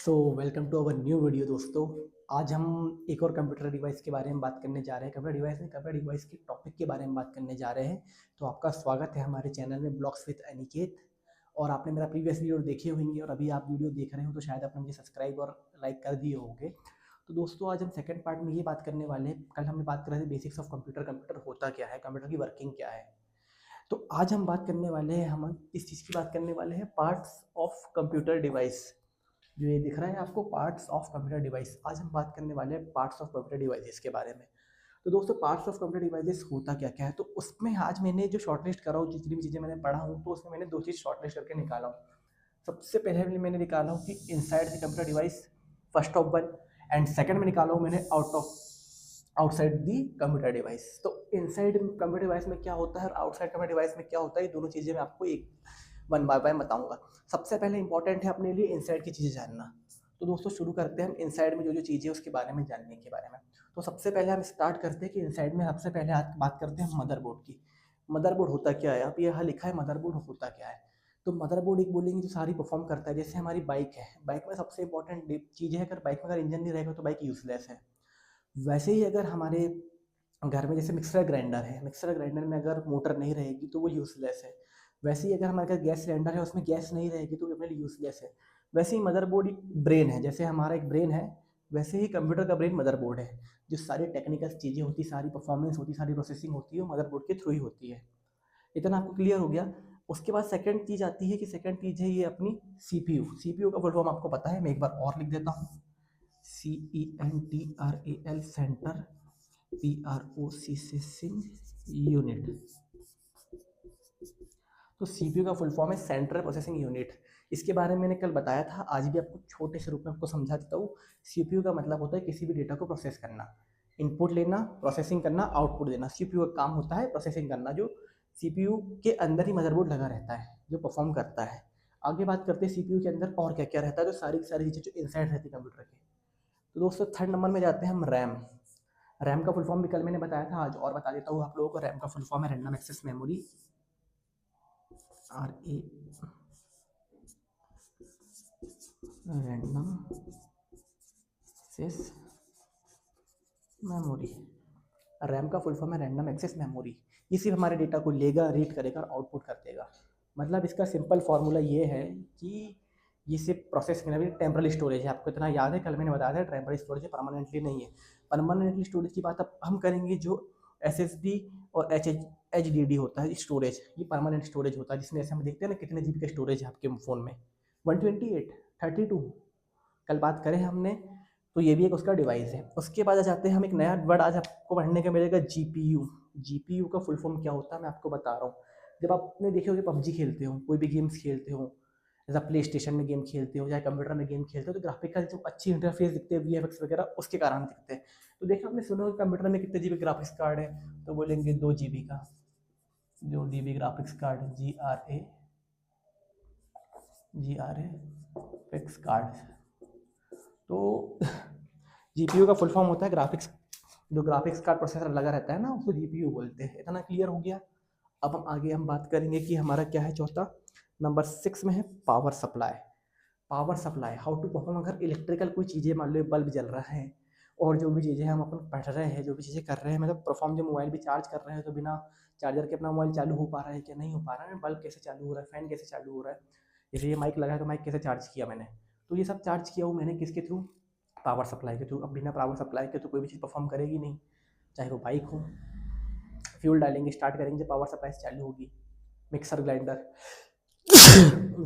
Welcome to our new video दोस्तों। आज हम एक और कंप्यूटर डिवाइस के बारे में बात करने जा रहे हैं। कंप्यूटर डिवाइस के टॉपिक के बारे में बात करने जा रहे हैं। तो आपका स्वागत है हमारे चैनल में ब्लॉग्स विद अनिकेत। और आपने मेरा प्रीवियस वीडियो देखे होंगे और अभी आप वीडियो देख रहे हो तो शायद आपने मुझे सब्सक्राइब और लाइक कर दिए होंगे। तो दोस्तों आज हम सेकंड पार्ट में ये बात करने वाले हैं। कल हमने बात कर रहे थे बेसिक्स ऑफ कंप्यूटर, कंप्यूटर होता क्या है, कंप्यूटर की वर्किंग क्या है। तो आज हम बात करने वाले हैं, हम इस चीज़ की बात करने वाले हैं, पार्ट्स ऑफ कंप्यूटर डिवाइस। जो ये दिख रहा है आपको, पार्ट्स ऑफ कंप्यूटर डिवाइस। आज हम बात करने वाले हैं पार्ट्स ऑफ कंप्यूटर डिवाइसेस के बारे में। तो दोस्तों पार्ट्स ऑफ कंप्यूटर डिवाइसेस होता क्या क्या है, तो उसमें आज मैंने जो शॉर्टलिस्ट करा हूँ, जितनी भी चीज़ें मैंने पढ़ा हूँ, तो उसमें मैंने दो चीज़ शॉर्टलिस्ट करके निकाला हूँ। सबसे पहले मैंने निकाला हूँ कि inside the computer device, first of one. And second में निकाला हूँ मैंने आउटसाइड दी कंप्यूटर डिवाइस। तो इनसाइड कंप्यूटर डिवाइस में क्या होता है और आउटसाइड कंप्यूटर डिवाइस में क्या होता है, ये दोनों चीज़ें मैं आपको एक वन बाय वन बताऊंगा। सबसे पहले इंपॉर्टेंट है अपने लिए इनसाइड की चीज़ें जानना। तो दोस्तों शुरू करते हैं हम इनसाइड में जो जो चीज़ें उसके बारे में जानने के बारे में। तो सबसे पहले हम स्टार्ट करते हैं कि इनसाइड में सबसे पहले बात करते हैं मदरबोर्ड की। मदरबोर्ड होता क्या है, आप यहाँ लिखा है मदरबोर्ड होता क्या है। तो मदरबोर्ड एक बोलेंगे जो सारी परफॉर्म करता है। जैसे हमारी बाइक है, बाइक में सबसे इंपॉर्टेंट चीज़ है, अगर बाइक में अगर इंजन नहीं रहेगा तो बाइक यूजलेस है। वैसे ही अगर हमारे घर में जैसे मिक्सर ग्राइंडर है, मिक्सर ग्राइंडर में अगर मोटर नहीं रहेगी तो वो यूजलेस है। वैसे ही अगर हमारे घर गैस सिलेंडर है, उसमें गैस नहीं रहेगी तो वो अपने लिए यूजलेस है। वैसे ही मदरबोर्ड एक ब्रेन है, जैसे हमारा एक ब्रेन है, वैसे ही कंप्यूटर का ब्रेन मदरबोर्ड है। जो सारी टेक्निकल चीज़ें होती, सारी परफॉर्मेंस होती, सारी प्रोसेसिंग होती है, वो मदरबोर्ड के थ्रू ही होती है। इतना आपको क्लियर हो गया। उसके बाद सेकंड चीज़ आती है कि सेकंड चीज़ है ये अपनी सीपीयू। सीपीयू का फुल फॉर्म आपको पता है, मैं एक बार और लिख देता हूँ। CENTRAL, centre, processing unit. तो सीपीयू का फुल फॉर्म है सेंट्रल प्रोसेसिंग यूनिट। इसके बारे में मैंने कल बताया था, आज भी आपको छोटे से रूप में आपको समझा देता हूँ। सीपीयू का मतलब होता है किसी भी डेटा को प्रोसेस करना, इनपुट लेना, प्रोसेसिंग करना, आउटपुट देना। सीपीयू का काम होता है प्रोसेसिंग करना, जो सीपीयू के अंदर ही मदरबोर्ड लगा रहता है, जो परफॉर्म करता है। आगे बात करते हैं सीपीयू के अंदर और क्या क्या रहता है, तो सारी की सारी चीज़ें जो इनसाइड रहती है कंप्यूटर के। तो दोस्तों थर्ड नंबर में जाते हैं हम रैम। रैम का फुल फॉर्म भी कल मैंने बताया था, आज और बता देता हूँ आप लोगों को। रैम का फुल फॉर्म है random access memory, RA, random access memory. RAM का फुल फॉर्म है रैंडम एक्सेस मेमोरी। ये सिर्फ हमारे डेटा को लेगा, रीड करेगा और आउटपुट कर देगा। मतलब इसका सिंपल फार्मूला ये है कि ये सिर्फ प्रोसेस करने वाली टेम्पररी स्टोरेज है। आपको इतना याद है, कल मैंने बताया था टेम्पररी स्टोरेज है, परमानेंटली नहीं है। परमानेंटली स्टोरेज की बात अब हम करेंगे, जो SSD और HDD होता है स्टोरेज, ये परमानेंट स्टोरेज होता है, जिसमें ऐसे हम देखते हैं ना कितने GB का स्टोरेज है आपके फ़ोन में, 128, 32। कल बात करें हमने, तो ये भी एक उसका डिवाइस है। उसके बाद आ जाते हैं हम, एक नया वर्ड आज आपको पढ़ने का मिलेगा, GPU। GPU का फुल फॉर्म क्या होता है मैं आपको बता रहा हूँ। जब आपने देखे हो कि पबजी खेलते हो, कोई भी गेम्स खेलते हो, जैसा प्ले स्टेशन में गेम खेलते हो, चाहे कंप्यूटर में गेम खेलते हो, तो ग्राफिकल जो अच्छी इंटरफेस दिखते हैं, VFX वगैरह, उसके कारण दिखते हैं। तो देखा आपने, सुना होगा कंप्यूटर में कितने GB ग्राफिक्स कार्ड है, तो बोलेंगे 2 GB का, 2 GB graphics card, GRA graphics card. तो GPU का फुल फॉर्म होता है ग्राफिक्स, जो ग्राफिक्स कार्ड प्रोसेसर लगा रहता है ना, उसको GPU बोलते हैं। इतना क्लियर हो गया। अब हम आगे हम बात करेंगे कि हमारा क्या है, चौथा नंबर 6 में है power supply. Power supply, how to perform. अगर इलेक्ट्रिकल कोई चीज़ें, मान लो बल्ब जल रहा है, और जो भी चीज़ें हम अपन पढ़ रहे हैं, जो भी चीज़ें कर रहे हैं, मतलब परफॉर्म, जो मोबाइल भी चार्ज कर रहे हैं, तो बिना चार्जर के अपना मोबाइल चालू हो पा रहा है क्या, नहीं हो पा रहा है। बल्ब कैसे चालू हो रहा है, फैन कैसे चालू हो रहा है, जैसे ये माइक लगा है तो माइक कैसे चार्ज किया मैंने, तो ये सब चार्ज किया हूँ मैंने किसके थ्रू, पावर सप्लाई के थ्रू। अब बिना पावर सप्लाई के तो कोई भी चीज़ परफॉर्म करेगी नहीं, चाहे वो बाइक हो। फ्यूल डालेंगे, स्टार्ट करेंगे, पावर सप्लाई से चालू होगी। Mixer grinder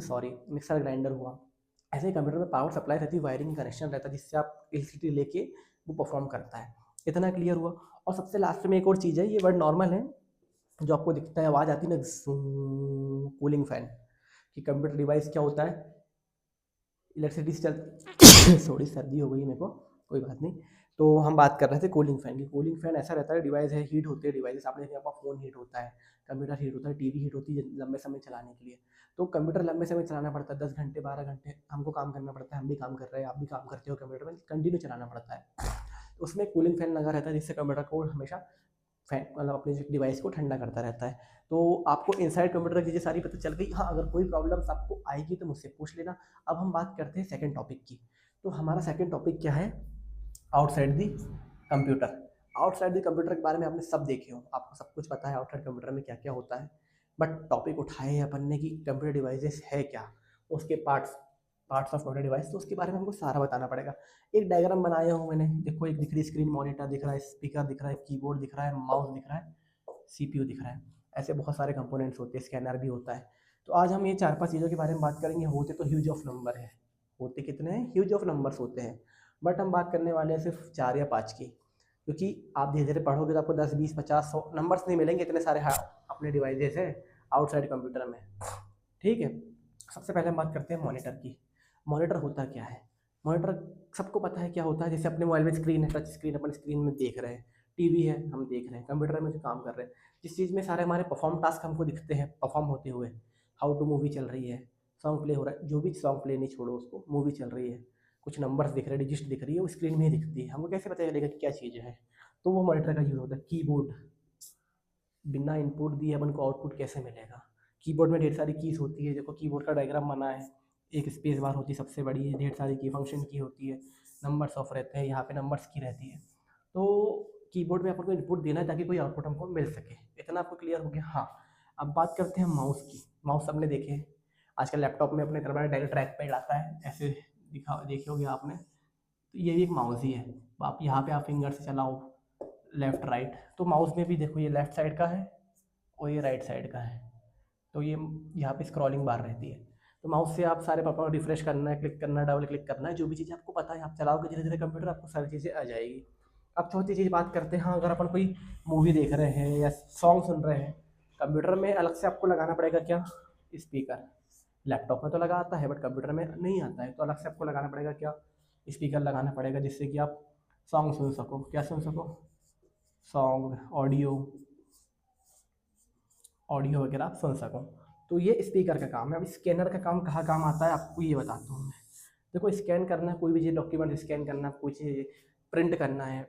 sorry, mixer grinder हुआ। ऐसे ही कंप्यूटर में पावर सप्लाई रहती है, वायरिंग कनेक्शन रहता है, जिससे आप इलेक्ट्रिसिटी लेके वो परफॉर्म करता है। इतना क्लियर हुआ। और सबसे लास्ट में एक और चीज़ है, ये वर्ड नॉर्मल है, जो आपको दिखता है, आवाज़ आती है ना, कूलिंग फैन। कि कंप्यूटर डिवाइस क्या होता है, इलेक्ट्रिसिटी से चल सॉरी सर्दी हो गई मेरे को, कोई बात नहीं। तो हम बात कर रहे थे कूलिंग फैन की। कूलिंग फैन ऐसा रहता है, डिवाइस है, हीट होते हैं डिवाइस, आपने देखा आपका फ़ोन हीट होता है, कंप्यूटर हीट होता है, टीवी हीट होती है लंबे समय चलाने के लिए। तो कंप्यूटर लंबे समय चलाना पड़ता है, 10 घंटे 12 घंटे हमको काम करना पड़ता है। हम भी काम कर रहे हैं, आप भी काम करते हो, कंप्यूटर में कंटिन्यू चलाना पड़ता है। उसमें कूलिंग फैन लगा रहता है, जिससे कंप्यूटर को हमेशा फैन, मतलब अपने डिवाइस को ठंडा करता रहता है। तो आपको इनसाइड कंप्यूटर की चीज़ें सारी पता चल गई। हाँ, अगर कोई प्रॉब्लम्स आपको आएगी तो मुझसे पूछ लेना। अब हम बात करते हैं सेकंड टॉपिक की। तो हमारा सेकंड टॉपिक क्या है, outside the computer. Outside the computer के बारे में आपने सब देखे हो, आपको सब कुछ पता है आउटसाइड कंप्यूटर में क्या क्या होता है, बट टॉपिक उठाए हैं अपन ने कि कंप्यूटर डिवाइसेस है क्या, उसके parts parts of computer device, तो उसके बारे में हमको सारा बताना पड़ेगा। एक डायग्राम बनाया हूँ मैंने, देखो एक दिख रही स्क्रीन, मॉनिटर दिख रहा है, स्पीकर दिख रहा है, कीबोर्ड दिख रहा है, माउस दिख रहा है, सीपीयू दिख रहा है, ऐसे बहुत सारे कंपोनेंट्स होते हैं, स्कैनर भी होता है। तो आज हम ये 4-5 चीज़ों के बारे में बात करेंगे। होते तो ह्यूज ऑफ नंबर है, होते कितने हैं, ह्यूज ऑफ नंबर्स होते हैं, बट हम बात करने वाले हैं सिर्फ 4 या 5 की, क्योंकि आप धीरे धीरे पढ़ोगे तो आपको 10, 20, 50, 100 नंबर्स नहीं मिलेंगे, इतने सारे अपने डिवाइसेस हैं आउटसाइड कंप्यूटर में। ठीक है, सबसे पहले हम बात करते हैं मॉनिटर की। मॉनिटर होता क्या है? मॉनिटर सबको पता है क्या होता है, जैसे अपने मोबाइल में स्क्रीन है, टच स्क्रीन, अपन स्क्रीन में देख रहे हैं, टीवी है हम देख रहे हैं, कंप्यूटर में जो काम कर रहे हैं, जिस चीज़ में सारे हमारे परफॉर्म टास्क हमको दिखते हैं परफॉर्म होते हुए, हाउ टू मूवी चल रही है, सॉन्ग प्ले हो रहा है, जो भी सॉन्ग प्ले नहीं छोड़ो उसको, मूवी चल रही है, कुछ नंबर्स दिख रहे हैं, डिजिट दिख रही है, वो स्क्रीन में ही दिखती है, हमको कैसे पता चलेगा कि क्या चीज़ है? तो वो मॉनिटर का यूज़ होता है। कीबोर्ड, बिना इनपुट दिए अपन को आउटपुट कैसे मिलेगा? कीबोर्ड में ढेर सारी कीज़ होती है, देखो कीबोर्ड का डायग्राम बना है, एक स्पेस बार होती है सबसे बड़ी, ढेर सारी की फंक्शन की होती है, नंबर्स ऑफ रहते हैं, यहाँ पे नंबर्स की रहती है। तो कीबोर्ड में अपन को इनपुट देना है ताकि कोई आउटपुट हमको मिल सके, इतना आपको क्लियर हो गया? हाँ। अब बात करते हैं माउस की। माउस सबने देखे हैं, आजकल लैपटॉप में अपने तरह डायरेक्ट ट्रैक पैड आता है, ऐसे दिखा देखे होगे आपने, तो ये भी एक माउस ही है। आप यहाँ पे आप फिंगर से चलाओ, लेफ्ट राइट, तो माउस में भी देखो ये लेफ्ट साइड का है और ये राइट साइड का है, तो ये यहाँ पे स्क्रॉलिंग बार रहती है। तो माउस से आप सारे पापा रिफ्रेश करना है, क्लिक करना है, डबल क्लिक करना है, जो भी चीज़ें आपको पता है आप चलाओगे धीरे धीरे कंप्यूटर, आपको सारी चीज़ें आ जाएगी। अब चौथी चीज़ बात करते हैं, हाँ अगर अपन कोई मूवी देख रहे हैं या सॉन्ग सुन रहे हैं, कंप्यूटर में अलग से आपको लगाना पड़ेगा क्या, स्पीकर। लैपटॉप में तो लगा आता है बट कंप्यूटर में नहीं आता है, तो अलग से आपको लगाना पड़ेगा क्या, स्पीकर लगाना पड़ेगा, जिससे कि आप सॉन्ग सुन सको। क्या सुन सको? सॉन्ग, ऑडियो, ऑडियो वगैरह आप सुन सको। तो ये स्पीकर का काम है। अब स्कैनर का काम कहाँ काम आता है आपको ये बताता हूँ मैं। देखो स्कैन करना है, कोई भी चीज़ डॉक्यूमेंट स्कैन करना है, कोई चीज़ प्रिंट करना है,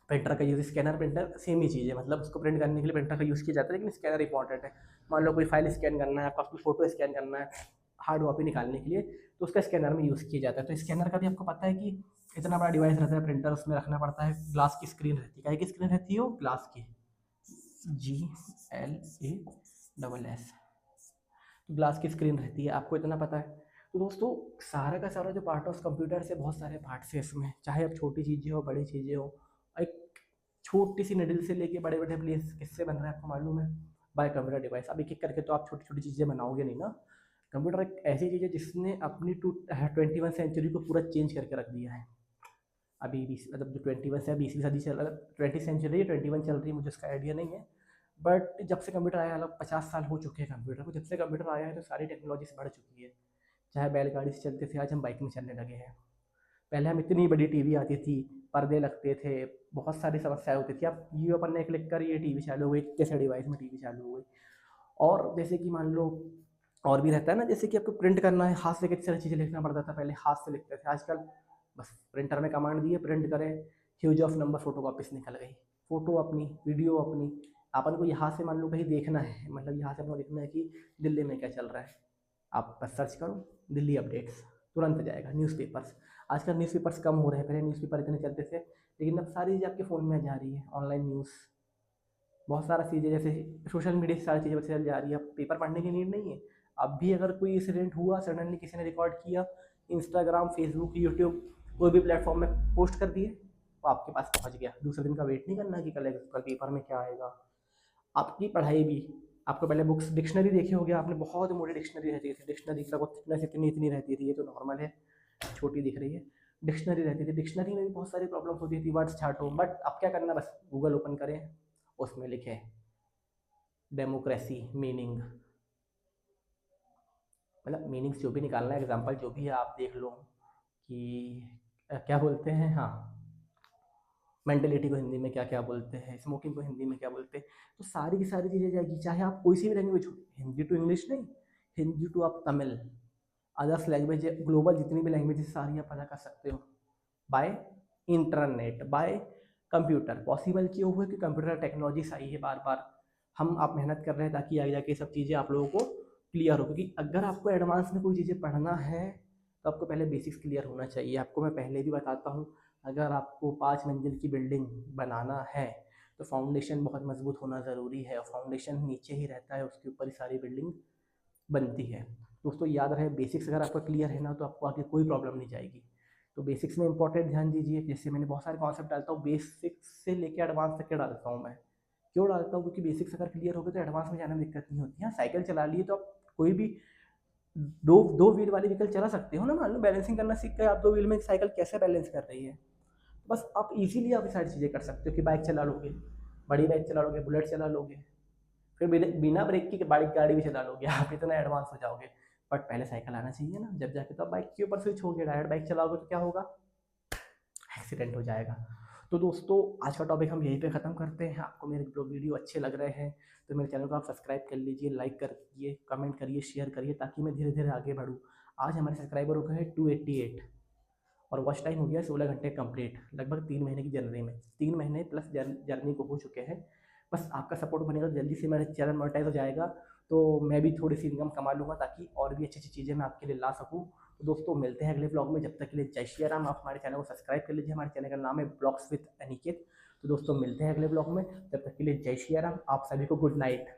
प्रिंटर का यूज़, स्कैनर प्रिंटर सेम ही चीज़ है, मतलब उसको प्रिंट करने के लिए प्रिंटर का यूज़ किया जाता है, लेकिन स्कैनर इंपॉर्टेंट है। मान लो कोई फाइल स्कैन करना है, आपको अपनी फोटो स्कैन करना है हार्ड कॉपी निकालने के लिए, तो उसका स्कैनर में यूज़ किया जाता है। तो स्कैनर का भी आपको पता है कि इतना बड़ा डिवाइस रहता है, प्रिंटर उसमें रखना पड़ता है, ग्लास की स्क्रीन रहती है, क्या की स्क्रीन रहती है वो, ग्लास की, GLASS, तो ग्लास की स्क्रीन रहती है, आपको इतना पता है। तो दोस्तों सारा का सारा जो पार्ट ऑफ कंप्यूटर से बहुत सारे पार्ट्स हैं इसमें, चाहे अब छोटी चीज़ें हो बड़ी चीज़ें हो, एक छोटी सी निडल से लेके बड़े बड़े प्लेस किससे बन रहे हैं आपको मालूम है, बाय कंप्यूटर डिवाइस। अब एक एक करके तो आप छोटी छोटी चीज़ें बनाओगे नहीं ना। कंप्यूटर एक ऐसी चीज़ है जिसने अपनी 21 सेंचुरी को पूरा चेंज करके रख दिया है। अभी मतलब जो 21 से 20वीं सदी चल रहा है, 20 सेंचुरी 21 चल रही है, मुझे उसका आइडिया नहीं है, बट जब से कंप्यूटर आया, मतलब 50 साल हो चुके हैं कंप्यूटर को, जब से कंप्यूटर आया है तो सारी टेक्नोलॉजीज बढ़ चुकी है। चाहे बैलगाड़ी से चलते थे, आज हम बाइक में चलने लगे हैं। पहले हम इतनी बड़ी टीवी आती थी, पर्दे लगते थे, बहुत सारी समस्याएं होती थी, अब ये अपन ने क्लिक कर ये टीवी चालू हो गई, जैसे डिवाइस में टीवी चालू हो गई। और जैसे कि मान लो और भी रहता है ना, जैसे कि आपको प्रिंट करना है, हाथ से कितनी सारी चीज़ें लिखना पड़ता था, पहले हाथ से लिखते थे, आजकल बस प्रिंटर में कमांड दिए, प्रिंट करें, huge of number photo copies निकल गई, फोटो अपनी, वीडियो अपनी। अपन को यहाँ से मान लो कहीं देखना है, मतलब यहाँ से अपना देखना है कि दिल्ली में क्या चल रहा है, आप बस सर्च करो दिल्ली अपडेट्स, तुरंत जाएगा। न्यूज़पेपर्स, आजकल न्यूज़पेपर्स कम हो रहे हैं, पहले न्यूज़पेपर इतने चलते थे, लेकिन अब सारी चीज़ें आपके फ़ोन में आ जा रही है, ऑनलाइन न्यूज़, बहुत सारा चीज़ें, जैसे सोशल मीडिया से सारी चीज़ें पता चल जा रही है, अब पेपर पढ़ने की नीड नहीं है। अब भी अगर कोई इंसिडेंट हुआ, सडनली किसी ने रिकॉर्ड किया, इंस्टाग्राम, फेसबुक, यूट्यूब, कोई भी प्लेटफॉर्म में पोस्ट कर दिए, तो आपके पास पहुंच गया, दूसरे दिन का वेट नहीं करना कि कल पेपर में क्या आएगा। आपकी पढ़ाई भी, आपको पहले बुक्स, डिक्शनरी देखे होगे आपने, बहुत मोटी डिक्शनरी रहती थी, डिक्शनरी का थिकनेस इतनी इतनी रहती थी, ये तो नॉर्मल है, छोटी दिख रही है, डिक्शनरी रहती थी, डिक्शनरी में भी बहुत सारी प्रॉब्लम्स होती थी, वर्ड्स छाटो, बट अब क्या करना, बस गूगल ओपन करें, उसमें लिखे डेमोक्रेसी मीनिंग, मतलब मीनिंग्स जो भी निकालना है, एग्जाम्पल जो भी है आप देख लो कि क्या बोलते हैं, हाँ, मेंटेलिटी को हिंदी में क्या क्या बोलते हैं, स्मोकिंग को हिंदी में क्या बोलते हैं, तो सारी की सारी चीज़ें जाएगी, चाहे आप कोई सी भी लैंग्वेज हो, हिंदी टू इंग्लिश नहीं, हिंदी टू आप तमिल, अदर्स लैंग्वेज, ग्लोबल जितनी भी लैंग्वेज सारी आप पता कर सकते हो by internet, by computer. Possible क्यों हुआ कि कंप्यूटर टेक्नोलॉजीज आई है, बार बार हम आप मेहनत कर रहे हैं ताकि आगे जाके सब चीज़ें आप लोगों को क्लियर हो, क्योंकि अगर आपको एडवांस में कोई चीज़ें पढ़ना है तो आपको पहले बेसिक्स क्लियर होना चाहिए। आपको मैं पहले भी बताता हूँ, अगर आपको 5 मंजिल की बिल्डिंग बनाना है तो फाउंडेशन बहुत मजबूत होना ज़रूरी है, और फाउंडेशन नीचे ही रहता है, उसके ऊपर ही सारी बिल्डिंग बनती है। दोस्तों याद रहे, बेसिक्स अगर आपका क्लियर है ना तो आपको आगे कोई प्रॉब्लम नहीं जाएगी। तो बेसिक्स में इंपॉर्टेंट ध्यान दीजिए। जैसे मैंने बहुत सारे कॉन्सेप्ट डालता हूँ, बेसिक्स से लेकर एडवांस तक के डालता हूँ मैं। क्यों डालता हूँ? क्योंकि बेसिक्स अगर क्लियर हो गए तो एडवांस में जाने में दिक्कत नहीं होती है। साइकिल चला लिए तो आप कोई भी दो दो व्हील वाली व्हीकल चला सकते हो ना। मान लो बैलेंसिंग करना सीख गए आप, दो व्हील में साइकिल कैसे बैलेंस कर रही है। बस आप इजीली आप ये सारी चीज़ें कर सकते हो कि बाइक चला लोगे, बड़ी बाइक चला लोगे, बुलेट चला लोगे, फिर बिना ब्रेक की बाइक गाड़ी भी चला लोगे, आप इतना एडवांस हो जाओगे। बट पहले साइकिल आना चाहिए ना, जब जाके तो आप बाइक के ऊपर स्विच होगे। डायरेक्ट बाइक चलाओगे तो क्या होगा? एक्सीडेंट हो जाएगा। तो दोस्तों आज का टॉपिक हम यहीं पे ख़त्म करते हैं। आपको मेरे ब्लॉग वीडियो अच्छे लग रहे हैं तो मेरे चैनल को आप सब्सक्राइब कर लीजिए, लाइक करिए, कमेंट करिए, शेयर करिए, ताकि मैं धीरे धीरे आगे बढ़ूँ। आज हमारे सब्सक्राइबर हो गए हैं 288 और वॉच टाइम हो गया 16 घंटे कंप्लीट, लगभग 3 महीने की जर्नी में। 3 महीने प्लस जर्नी को हो चुके हैं। बस आपका सपोर्ट बनेगा तो जल्दी से मेरा चैनल मोनेटाइज हो जाएगा, तो मैं भी थोड़ी सी इनकम कमा लूँगा, ताकि और भी अच्छी अच्छी चीज़ें मैं आपके लिए ला सकूँ। तो दोस्तों मिलते हैं अगले ब्लॉग में, जब तक के लिए जय श्री राम। आप हमारे चैनल को सब्सक्राइब कर लीजिए, हमारे चैनल का नाम है ब्लॉग्स विद अनिकेत। तो दोस्तों मिलते हैं अगले ब्लॉग में, तब तक के लिए जय श्री राम। आप सभी को गुड नाइट।